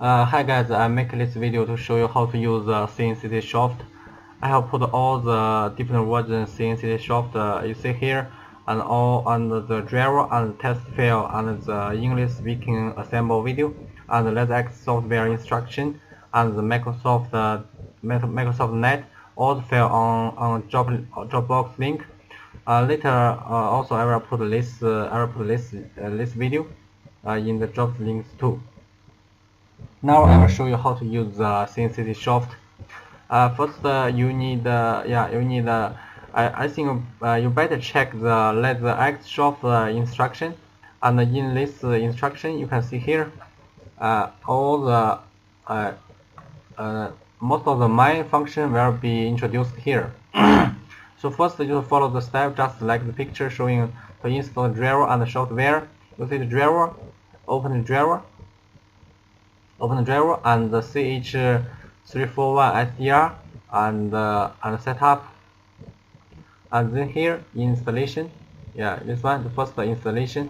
Hi guys, I make this video to show you how to use CNCC software. I have put all the different versions CNCC software you see here, and all under the driver and test file and the English speaking assemble video, and the LaserX software instruction, and the Microsoft Net, all the file on Dropbox link. Later, also I will put this video in the Dropbox links too. Now I will show you how to use CNCC software. First, you need I think you better check the LaserX software instruction, and in this instruction you can see here all the most of the main function will be introduced here. So first you follow the step just like the picture showing to install the driver and the software. You see the driver, open the driver and the CH341 SDR and setup, and then here installation, this one, the first installation,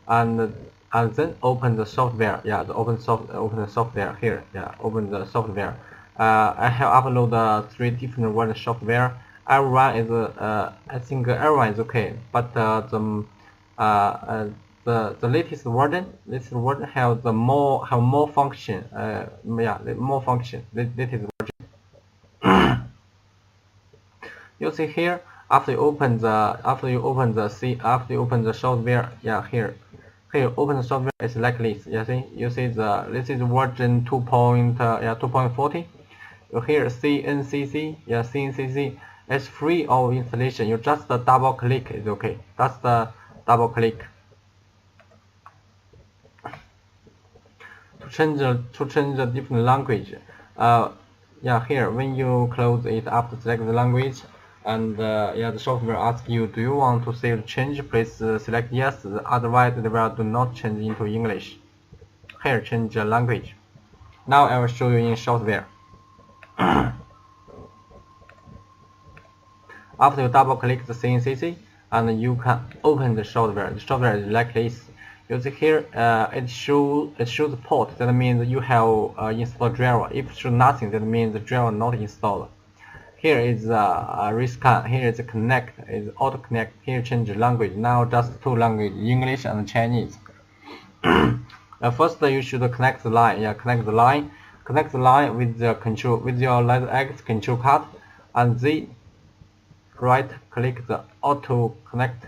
and then open the software, open the software here, open the software. I have uploaded 3 different version software. Everyone is I think everyone is okay, but the latest version has more function. More function. Latest version. You see here after you open the software, here open the software is like this. This is version 2.40. Here CNCC, CNCC is free of installation. You just double click is okay. Just double click to change the different language. Here when you close it after select the language, and the software asks you, do you want to save change? Please select yes, otherwise it will do not change into English. Here change the language. Now I will show you in software. After you double click the CNCC, and you can open the software. The software is like this. You see here it shows port. That means you have installed driver. If it shows nothing, that means the driver not installed. Here is rescan. Here is connect. Is auto connect. Here change the language. Now just 2 languages, English and Chinese. First you should connect the line. Connect the line with the control, with your LaserX control card, and then right click the auto connect.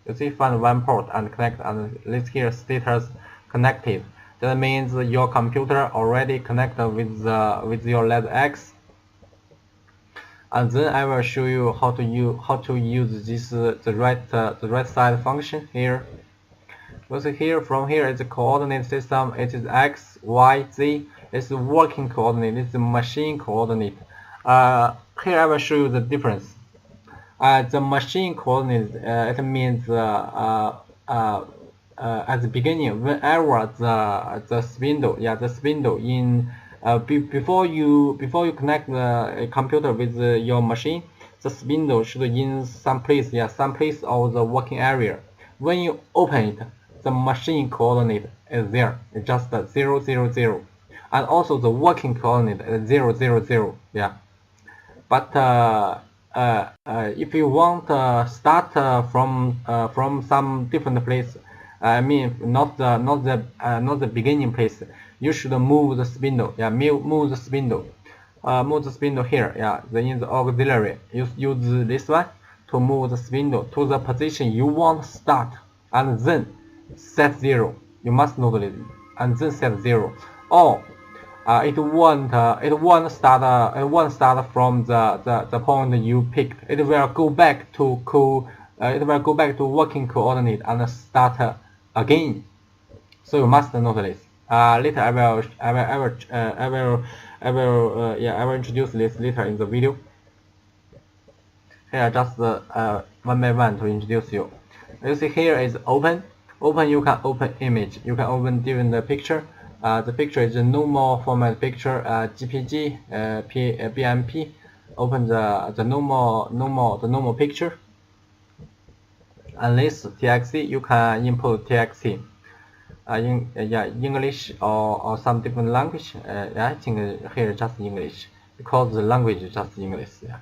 You see, find one port and connect, and list here status connected. That means your computer already connected with your LaserX. And then I will show you how to use this the right side function here. You see here, from here is the coordinate system. It is X, Y, Z. It's the working coordinate. It's the machine coordinate. Here I will show you the difference. The machine coordinate, it means at the beginning, whenever the spindle, in before you connect the computer with your machine, the spindle should in some place of the working area. When you open it, the machine coordinate is there. It's just 0, 0, 0, and also the working coordinate is 0, 0, 0. But if you want start from some different place, I mean not the beginning place, you should move the spindle. Move the spindle. Move the spindle here. Then in the auxiliary, use this one to move the spindle to the position you want to start, and then set 0. You must know this, and then set 0. Or it won't start from the point you picked. It will go back to working coordinate and start again. So you must know this. Later I will introduce this later in the video. Here just one by one to introduce you. You see here is open. You can open image. You can open different picture. The picture is a normal format picture, GPG, BMP. Open the normal picture. And this TXT, you can import TXT. English or some different language. I think here just English because the language is just English. Yeah.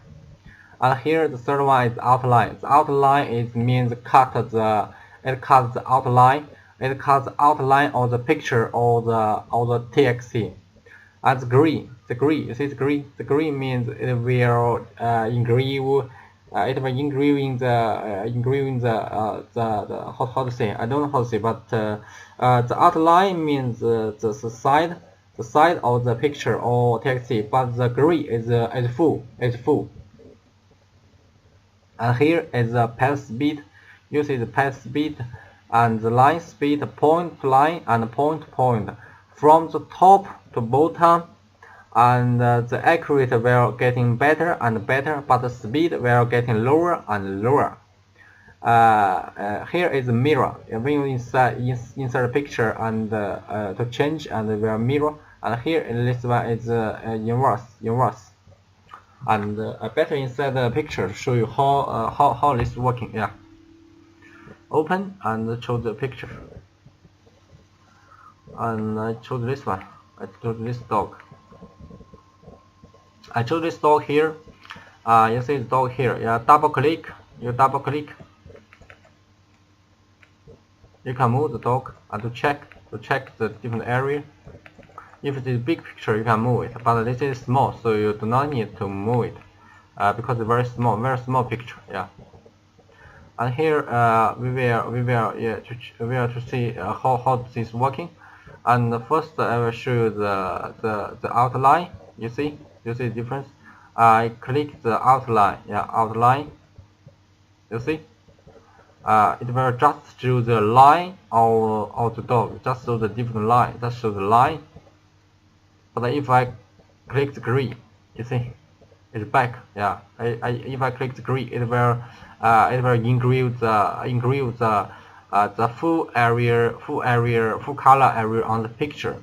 And here the third one is outline. The outline is means it cuts the outline. It cuts the outline of the picture or the TXT. And the green, you see the green means it will engrave. It will engraving the how to say, I don't know how to say, but the outline means the side of the picture or TXT, but the green is full. And here is the path speed. You see the path speed and the line speed, point to line and point to point, from the top to bottom, and the accuracy will getting better and better, but the speed will getting lower and lower. Here is a mirror. When you insert the picture and to change, and it will mirror. And here this one is inverse. And I better insert the picture to show you how this is working. Yeah. Open and show the picture. And I chose this one. I chose this dog. I chose this dog here. You see the dog here. Yeah, double click. You double click. You can move the dog and to check the different area. If it is big picture, you can move it. But this is small, so you do not need to move it because it's very small picture. Yeah. And here we will to see how this is working. And first I will show you the outline. You see the difference. I click the outline. Yeah, outline. You see. It will just show the line of the dog. Just show the different line. Just show the line. But if I click the green, you see, it's back. Yeah. If I click the green, it will engrave the full color area on the picture.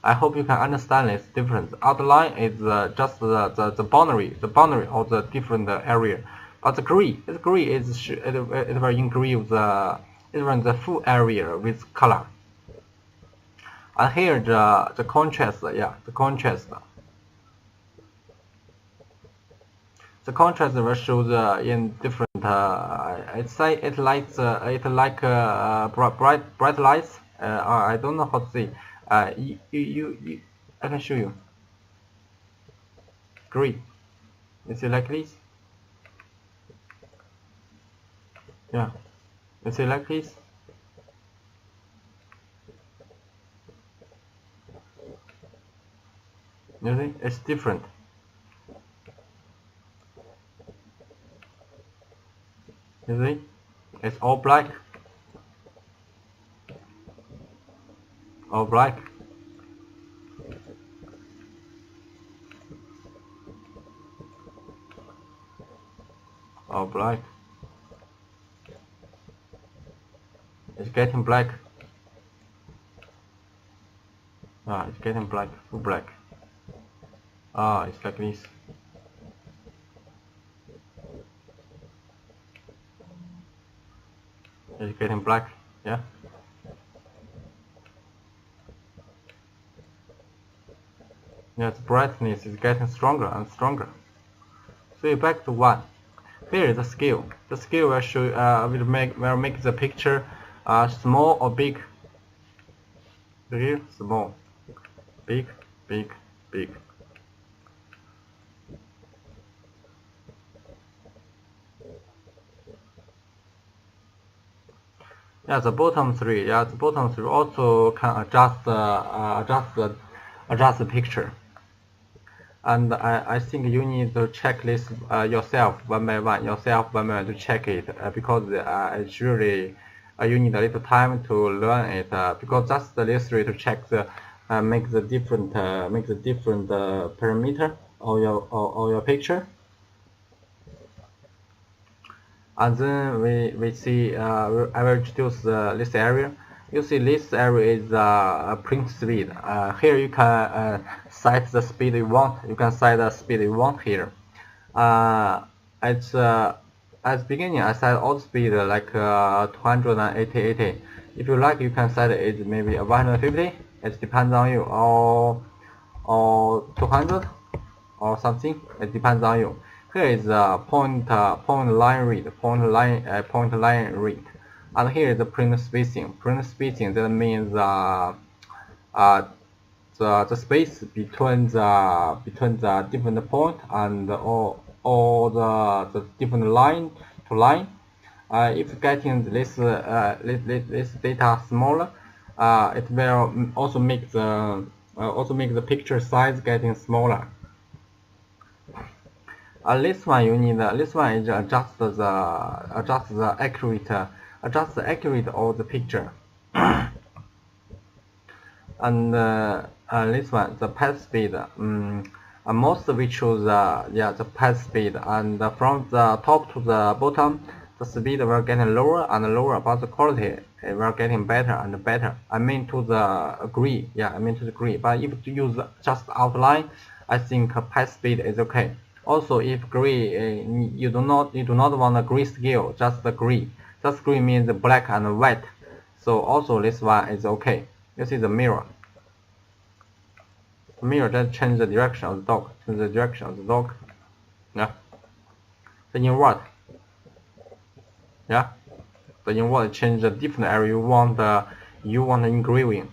I hope you can understand this difference. Outline is just the boundary of the different area. But the green it will engrave the full area with color. And here the contrast, yeah, the contrast. The contrast will show in different. It like bright lights. I don't know how to say. I can show you. Green. You see like this. Yeah. You see like this. You see, it's different. You see, it's all black. All black. All black. It's getting black. It's getting black, full black. It's like this. It's getting black, yeah. Yeah, the brightness is getting stronger and stronger. So back to one. Here is the scale. The scale will show will make the picture small or big. Here, small, big, big, big. Yeah, the bottom three. Yeah, the bottom three also can adjust the picture. And I think you need to check this yourself one by one to check it because it's really you need a little time to learn it because that's the necessary to check the make the different parameter of your picture. And then we see I will introduce this area. You see this area is print speed. Here you can set the speed you want. You can set the speed you want here. At the beginning I set all the speed like 280. If you like, you can set it maybe 150. It depends on you, or 200 or something. It depends on you. Here is point line read, point line read, and here is the print spacing. Print spacing, that means the space between the different point and all the different line to line. If getting this data smaller, it will also make the picture size getting smaller. This one you need. This one is adjust the accurate of the picture. And this one, the path speed. Most we choose the path speed, and from the top to the bottom, the speed will getting lower and lower, but the quality will getting better and better. I mean to the gray. I mean to the gray. But if you use just outline, I think path speed is okay. Also, if gray, you do not want a gray scale, just the gray. Just gray means black and white. So also this one is okay. This is the mirror. The mirror just change the direction of the dog. Change the direction of the dog. Yeah. The invert. Yeah. The invert change the different area you want engraving.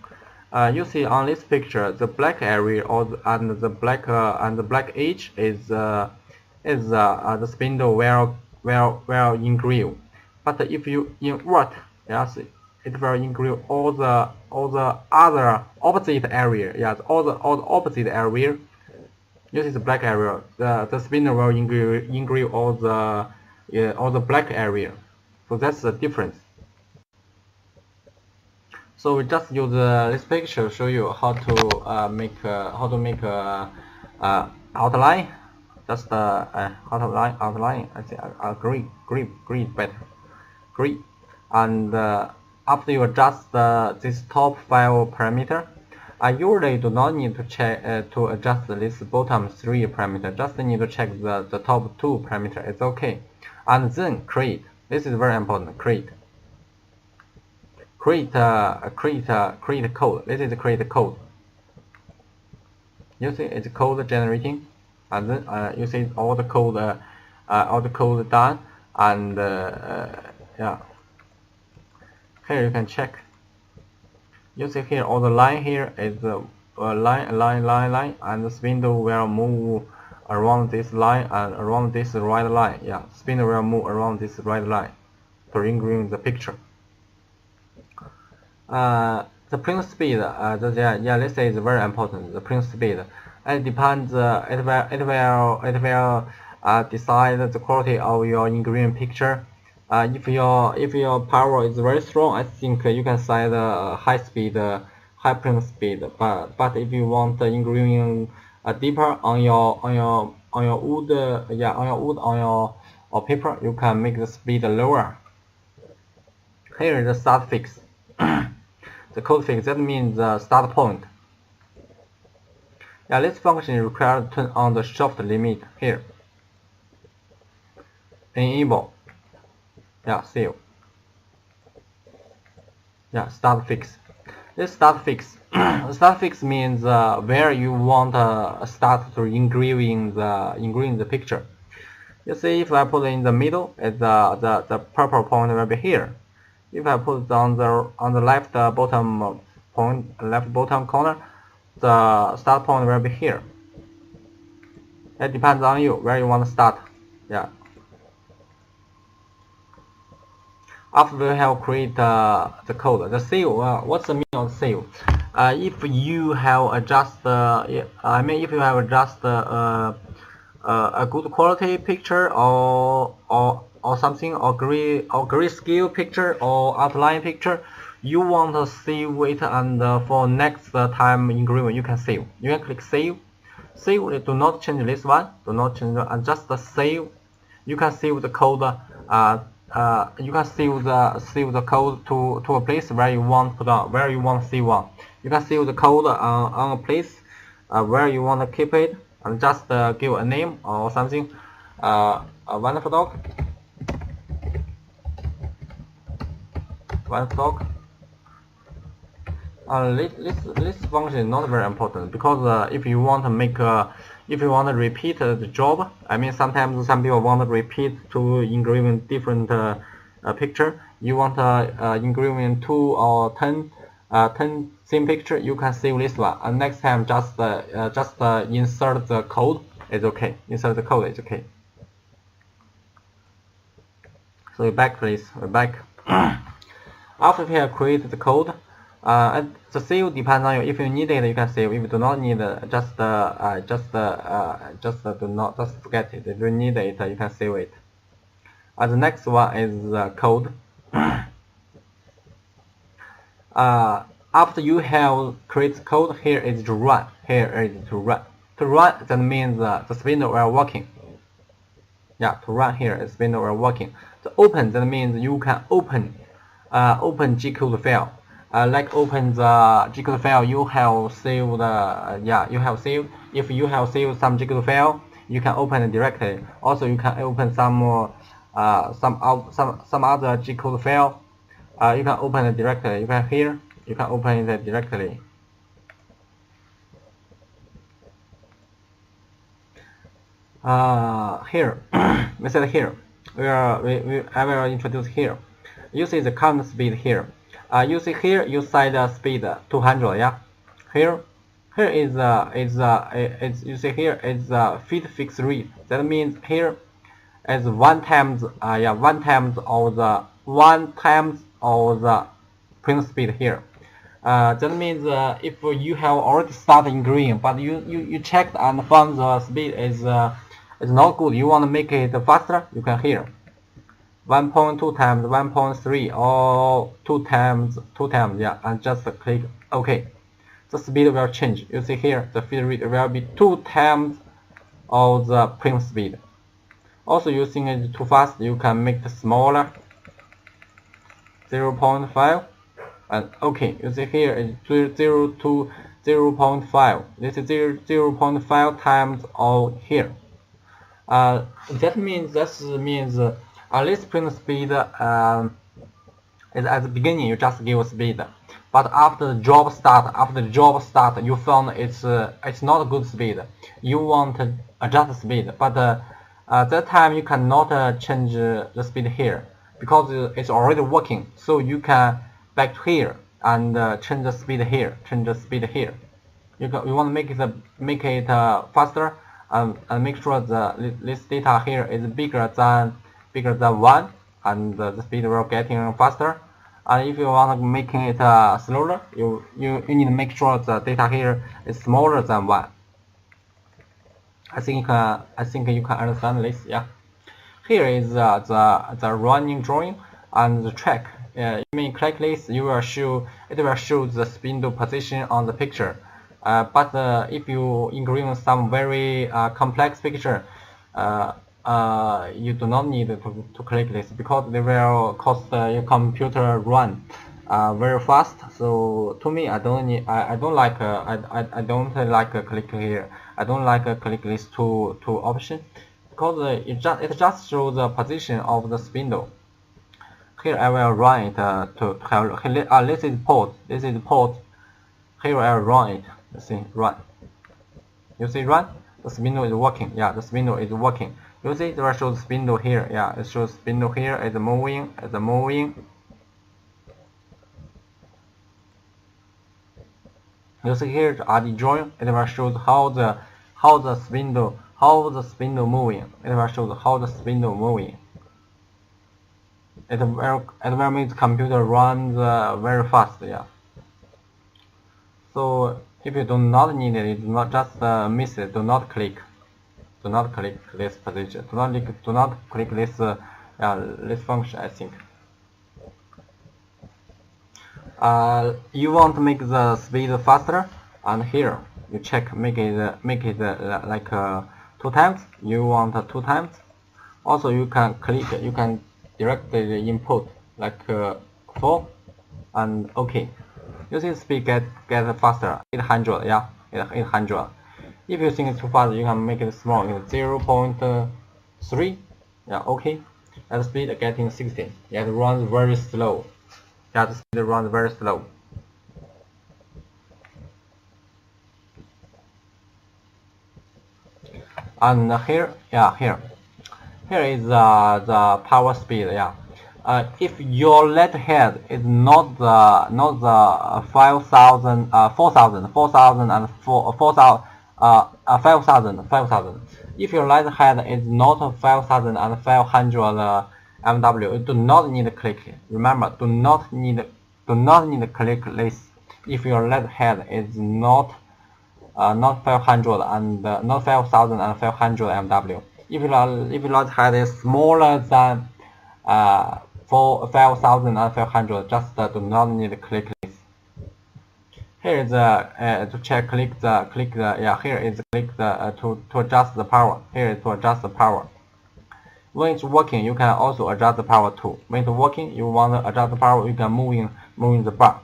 You see on this picture, the black area and the black edge is the spindle will engrave. But if you invert, yes, it will engrave all the other opposite area. Yes, all the opposite area. This is the black area. The spindle will engrave all the black area. So that's the difference. So we just use this picture to show you how to make outline. Just outline. I think green better. Green. And after you adjust this top 5 parameter, I usually do not need to check to adjust this bottom 3 parameter. Just need to check the top 2 parameter. It's okay. And then create. This is very important. Create code. This is create code. You see it's code generating, and then you see all the code done, and yeah. Here you can check. You see here all the line here is line, and the spindle will move around this line and around this right line. Yeah, spindle will move around this right line to engrave the picture. The print speed, this is very important. The print speed, it depends. It will decide the quality of your engraving picture. If your power is very strong, I think you can set high print speed. But if you want the engraving deeper on your wood, or paper, you can make the speed lower. Here is the start fix. The code fix, that means the start point. Yeah, this function is required to turn on the shift limit here. Enable. Yeah, save. Yeah, start fix. This start fix. Start fix means where you want start to engraving the picture. You see, if I put it in the middle, the purple point will be here. If I put it on the left bottom corner, the start point will be here. It depends on you where you want to start. Yeah. After we have create the code, the save. What's the meaning of save? If you have adjust, if you have adjust a good quality picture or something, or grayscale picture or outline picture, you want to save it, and for next time engraving you can save. You can click save. Save. Do not change this one. Do not change. And just save. You can save the code. You can save the code to a place where you want to save on. You can save the code on a place where you want to keep it, and just give a name or something. A wonderful dog. This function is not very important because if you want to make if you want to repeat the job, I mean sometimes some people want to repeat to engraving different picture. You want engraving 2 or 10 same picture. You can save this one, and next time just insert the code. It's okay. Insert the code. It's okay. So we're back, please. We're back. After we have created the code, the save depends on you. If you need it, you can save. If you do not need it, just forget it. If you need it, you can save it. The next one is code. After you have created code, here is to run. Here is to run. To run, that means the spindle are working. Yeah, to run here is spindle are working. To open, that means you can open G-code file. Like open the G-code file you have saved. You have saved. If you have saved some G-code file, you can open it directly. Also, you can open some other G-code file. You can open it directly. You can here. You can open it directly. Here, we said here. I will introduce here. You see the current speed here. You see here you set the speed 200. Yeah. Here is you see here is feed fixed rate. That means here is 1 times of the print speed here. That means if you have already started in green, but you checked and found the speed is not good, you want to make it faster, you can here 1.2 times 1.3 or 2 times, yeah, and just click OK. The speed will change. You see here the feed rate will be 2 times of the print speed. Also, using it too fast, you can make it smaller, 0.5. And okay, you see here is 0 to 0.5. This is 0.5 times of here. That means this print speed is at the beginning you just give speed, but after the job start, you found it's not a good speed. You want to adjust speed, but that time you cannot change the speed here because it's already working. So you can back to here and change the speed here. You want to make it faster and make sure this data here is bigger than 1, and the speed will getting faster. And if you want to make it slower, you need to make sure the data here is smaller than 1. I think you can understand this. Yeah. Here is the running drawing and the track. You may click this, it will show the spindle position on the picture. But if you engrave some very complex picture, you do not need to click this because they will cost your computer run very fast. So to me, I don't like click here. I don't like click this two option because it just shows the position of the spindle. Here I will run it to have this is port. Here I will run it. You see run. You see run. The spindle is working. Yeah, the spindle is working. You see, there shows spindle here. Yeah, it shows spindle here is moving. You see here the RD drawing. It will show how the spindle moving. It will show how the spindle moving. It will make the computer runs very fast. Yeah. So if you do not need it, do not just miss it. Do not click this position. Do not click this this function. I think. You want to make the speed faster, and here you check make it like 2 times. You want 2 times. Also, you can click. You can directly input like 4 and OK. You see speed get faster. 800. Yeah, 800. If you think it's too fast, you can make it small. It's 0.3. Yeah, OK. And the speed getting 60. Yeah, it runs very slow. Yeah, the speed runs very slow. And here, here is the power speed. If your letterhead is not the 5,000, 4,000, 5,000. If your letterhead is not 5,500 MW, you do not need to click. Remember, do not need to click this. If your letterhead is not 500 and not 5,500 MW. If your letterhead is smaller than 5,500, just do not need to click this. Here is to check. Here is click to adjust the power. Here is to adjust the power. When it's working, you can also adjust the power too. When it's working, you want to adjust the power, you can moving the bar.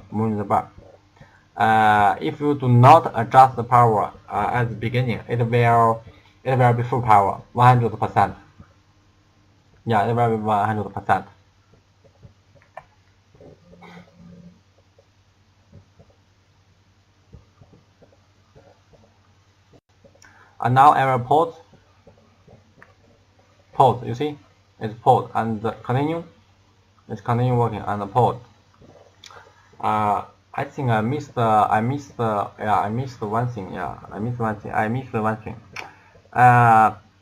If you do not adjust the power at the beginning, it will be full power, 100%. Yeah, it will be 100%. And now I will pause. You see, it's pause and continue. It's continue working and pause. I think I missed one thing.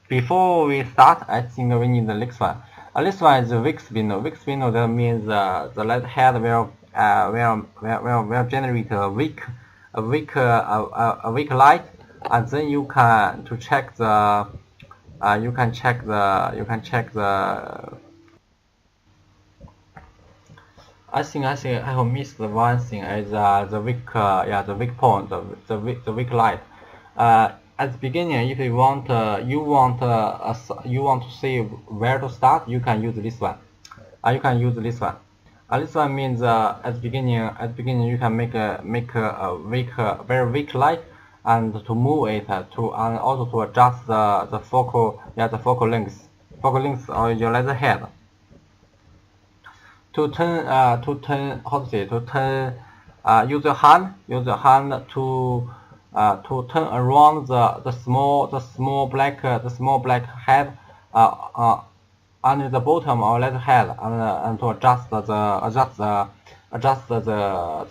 Before we start, I think we need the next one. This one is the weak spindle. Weak spindle, that means the letterhead will generate a weak light, and then you can check the I think I have missed one thing is the weak point, the weak light. At the beginning, if you want to see where to start, you can use this one. This one means at the beginning you can make a very weak light, and to move it and also to adjust the focal length of your letterhead. To turn use your hand to turn around the small black head under the bottom of letterhead, and to adjust the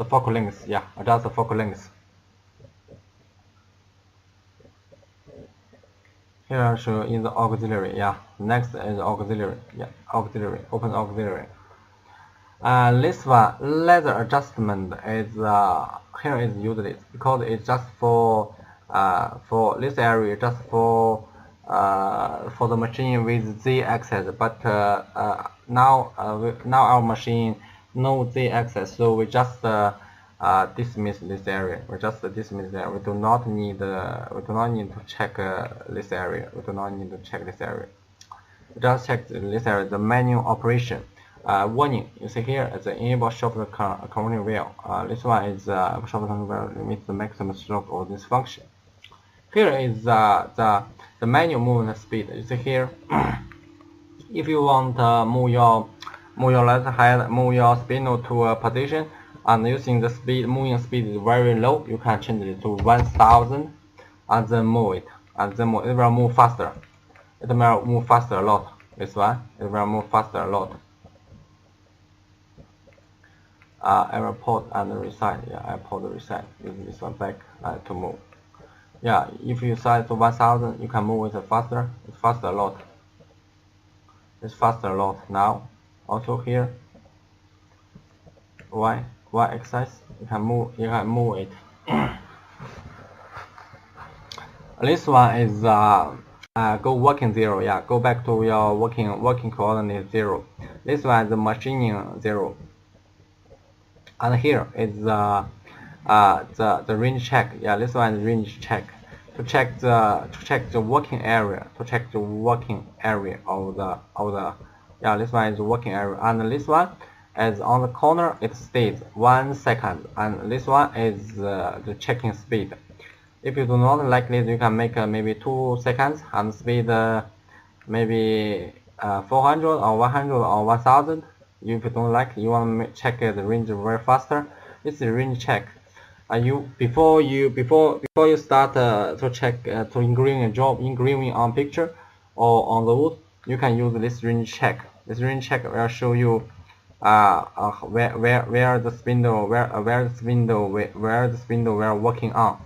focal length. Adjust the focal length. Here show in the auxiliary. Next is auxiliary. Auxiliary. Open auxiliary. This one, ladder adjustment, is here is useless because it's just for this area, just for the machine with Z axis. But now our machine no Z axis, so we just dismiss this area. We do not need to check this area. We just check this area, the manual operation. Warning, you see here is the enable shuffle controlling wheel. This one is shuffle controlling wheel limits the maximum stroke of this function. Here is the manual movement speed. You see here, if you want to move your letterhead, move your spindle to a position, and using the moving speed is very low, you can change it to 1,000 and then move it, it will move faster. It will move faster a lot. This one, it will move faster a lot. I will pause and reset. I pause the reset. Use this one back to move. If you set to 1,000, you can move it faster. It's faster a lot. Now. Also here, Y axis, you can move it. This one is go working 0. Go back to your working coordinate 0. This one is the machining 0. And here is the range check. This one is range check. To check the working area. This one is the working area. And this one is on the corner. It stays 1 second. And this one is the checking speed. If you do not like this, you can make maybe 2 seconds and speed maybe 400 or 100 or 1000. If you don't like, you want to check the range very faster, this is range check. you before you start to check to engraving on picture or on the wood, you can use this range check. This range check will show you where the spindle we're working on.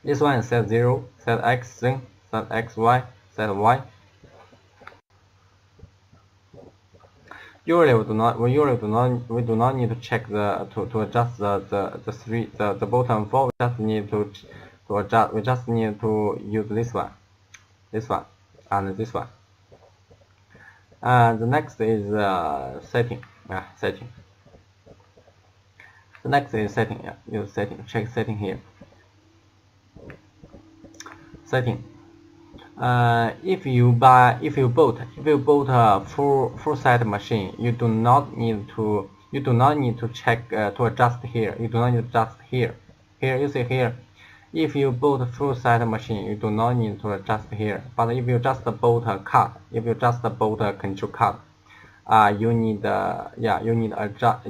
This one is set 0, set X, then set XY, set Y. Usually we do not need to check to adjust the bottom 4. We just need to adjust. We just need to use this one, and this one. And the next is setting. Setting. The next is setting. Use setting. Check setting here. Setting. If you bought a full set machine, you do not need to check to adjust here. You do not need to adjust here. Here you see here. If you bought a full set machine, you do not need to adjust here. But if you just bought a cut, if you just bought a control cut, you need adjust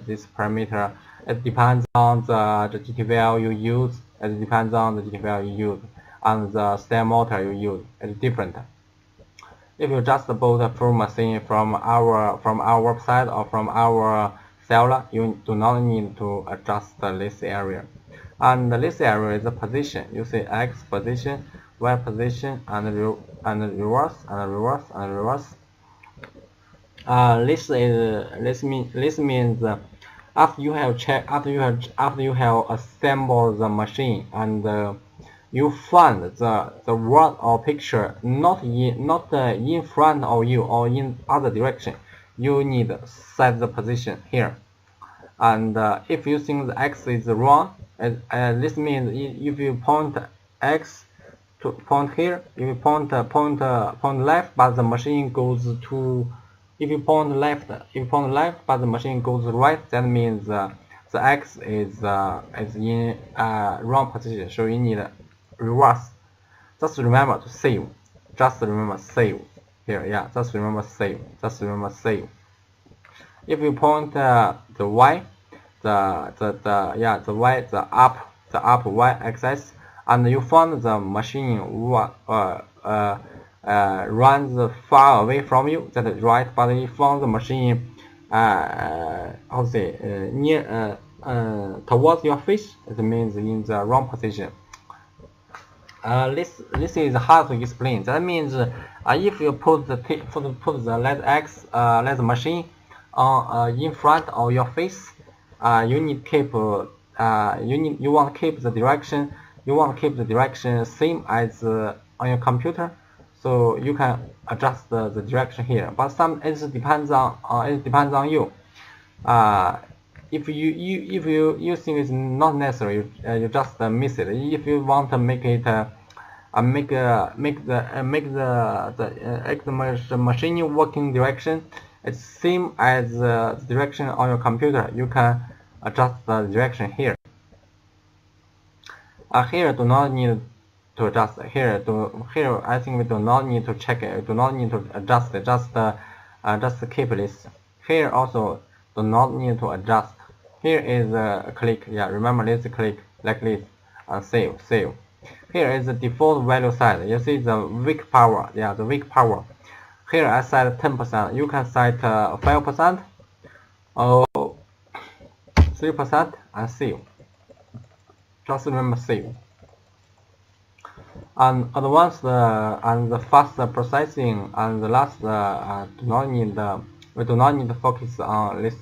this parameter. It depends on the GT value you use. It depends on the GT value you use. And the style motor you use is different. If you just bought a full machine from our website or from our seller, you do not need to adjust this area. And this area is the position. You see X position, Y position, and reverse and reverse and reverse. This means after you have assembled the machine and you find the word or picture not in front of you or in other direction, you need to set the position here. And if you think the X is wrong, this means if you point X to point here, if you point left, but the machine goes to. If you point left, but the machine goes right, that means the X is in wrong position. So you need reverse. Just remember to save. Just remember save here. Yeah, just remember save. Just remember save. If you point the Y, the Y, the up Y axis, and you find the machine runs far away from you, that is right. But if you found the machine near towards your face, it means in the wrong position. This is hard to explain. That means if you put the letter X letter machine in front of your face, you need keep you want to keep the direction. You want to keep the direction same as on your computer, so you can adjust the direction here. But it depends on you. If you think it's not necessary, you just miss it. If you want to make it make the machine working direction, it's same as the direction on your computer. You can adjust the direction here. Here do not need to adjust. Here I think we do not need to check it. We do not need to adjust it. Just keep this. Here also do not need to adjust. Here is a click. Yeah, remember this click like this and save. Here is the default value set. You see the weak power. Yeah, the weak power. Here I set 10%. You can set 5% or 3% and save. Just remember save. And advanced and the fast processing and the last we do not need to focus on this.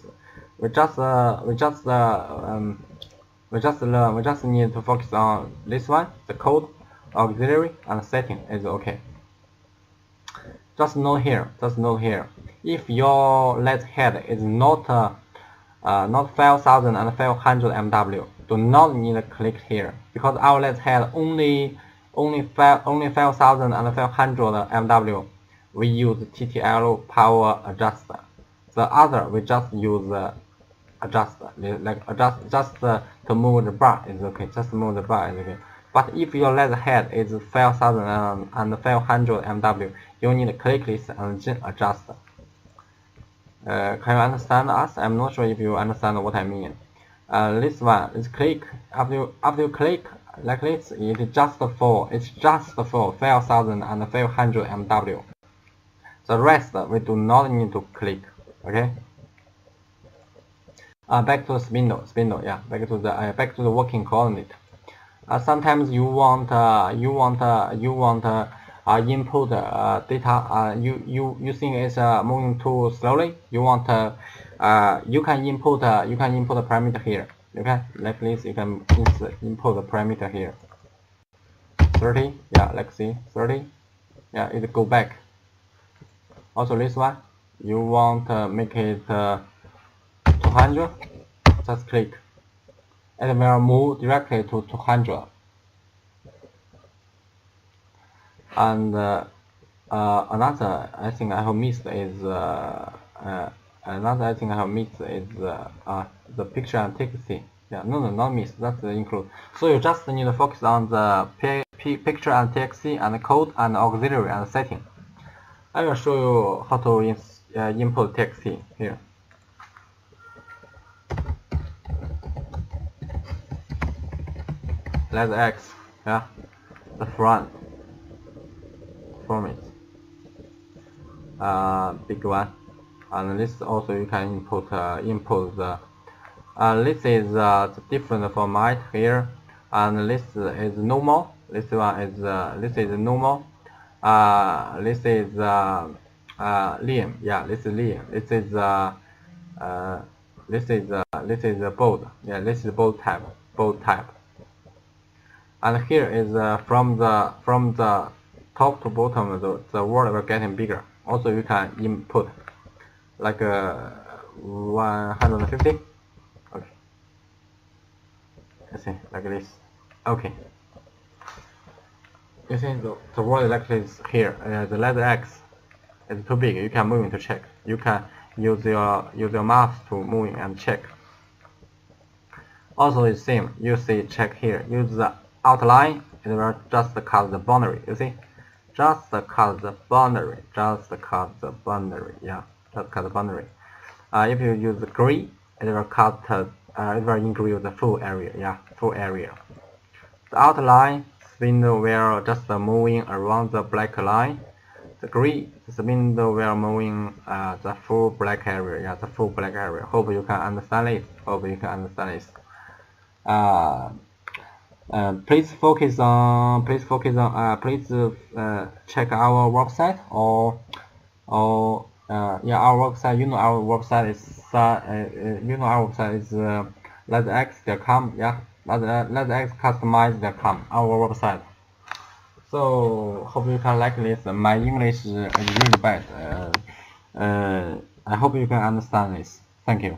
We just need to focus on this one, the code, auxiliary, and setting is okay. Just note here. If your LED head is not 5000 and 500 MW, do not need to click here, because our LED head only 5000 and 500 MW. We use TTL power adjuster. The other we just use adjuster, just to move the bar is okay. Just move the bar is okay. But if your LED head is 5000 and 500 MW, you need to click this and then adjust. Can you understand us? I'm not sure if you understand what I mean. This one is click. After you click like this, it's just for 5,000 and 500 MW. The rest we do not need to click. Okay. Back to the spindle. Yeah. Back to the working coordinate. Sometimes you want input data. You think it's moving too slowly. You want you can input the parameter here. Okay, like this. You can input the parameter here. 30. Yeah, let's see 30. Yeah, it go back. Also this one, you want make it 200. Just click. It will move directly to 200. And another I think I have missed is the picture and text. Yeah, no, not miss. That's include. So you just need to focus on the picture and text and code and auxiliary and setting. I will show you how to input text here. Let's X. Yeah, the front. Format. Big one, and this also you can input the. This is the different format here, and this is normal. This one is normal. This is linear. Yeah, this is linear. This is bold. Yeah, this is bold type. And here is from the top to bottom, the word will getting bigger. Also, you can input like 150. Okay. Let's see, like this. Okay. You see the word like this here. The letter X is too big. You can move it to check. You can use your mouse to move and check. Also, it's same. You see, check here. Use the outline. It will just cut the boundary. You see. Just cut the boundary. Yeah, just cut the boundary. If you use the gray, it will cut. It will engrave the full area. Yeah, full area. The outline spindle will just moving around the black line. The gray spindle will moving the full black area. Yeah, the full black area. Hope you can understand it. Please check our website or yeah, our website. Our website is let's.x.com. Yeah, let's.x.customize.com. Our website. So hope you can like this. My English is really bad. I hope you can understand this. Thank you.